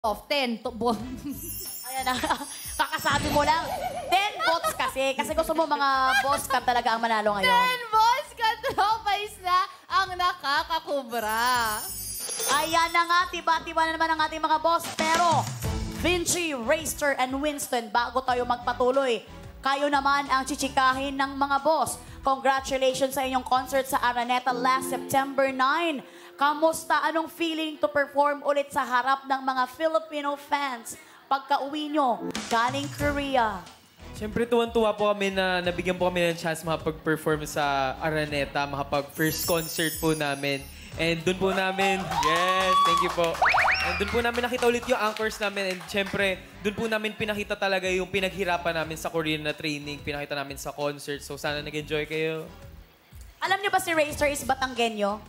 of 10. Ayan na. Kakasabi mo lang. 10 votes kasi. Kasi gusto mo mga boss cam talaga ang manalo ngayon. 10 boss ka, trophies na ang nakakakubra. Ayan na nga, tiba-tiba na naman ang ating mga boss. Pero, Vinci, Racer, and Winston, bago tayo magpatuloy, kayo naman ang chichikahin ng mga boss. Congratulations sa inyong concert sa Araneta last September 9. Kamusta? Anong feeling to perform ulit sa harap ng mga Filipino fans pagka-uwi nyo galing Korea? Siyempre, tuwan-tuwa po kami na nabigyan po kami ng chance makapag-perform sa Araneta, makapag-first concert po namin. And doon po namin, yes, thank you po. And doon po namin nakita ulit yung anchors namin. And siyempre, doon po namin pinakita talaga yung pinaghirapan namin sa Korean na training. Pinakita namin sa concert. So sana nag-enjoy kayo. Alam niyo ba si Racer is Batanggenyo?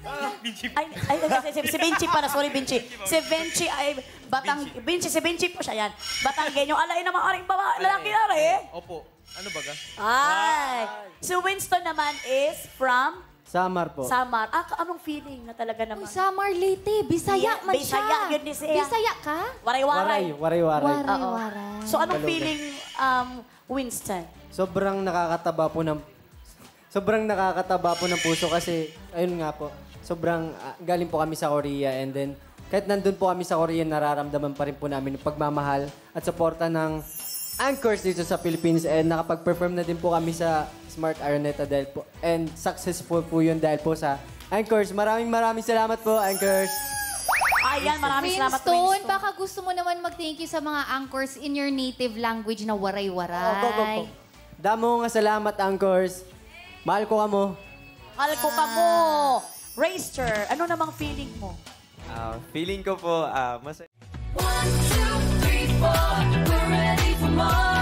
Si Vinci pala, sorry Vinci. Si Vinci ay si Vinci po siya yan. Batanggenyo. Alay naman aring babae, lalaki na rin. Opo. Ano ba ga? Ay. Si Winston naman is from? Samar po. Samar. Anong feeling na talaga naman? Samar Leyte, Bisaya man siya. Bisaya, yun ni siya. Bisaya ka? Waray-waray. Waray-waray. Waray-waray. So anong feeling, Winston? Sobrang nakakataba po ng puso kasi, ayun nga po, sobrang galing po kami sa Korea and then kahit nandun po kami sa Korea, nararamdaman pa rin po namin yung pagmamahal at suporta ng anchors dito sa Philippines and nakapag-perform na din po kami sa Smart Araneta dahil po and successful po yun dahil po sa anchors. Maraming salamat po, anchors. Ayan, maraming salamat, Winston. Winston. Baka gusto mo naman mag-thank you sa mga anchors in your native language na waray-waray. Go. Damo nga salamat, anchors. Mahal ko kamo. Mahal ko ka mo. Racer, ano namang feeling mo? Feeling ko po, masaya. 1, 2, 3, 4, we're ready for more.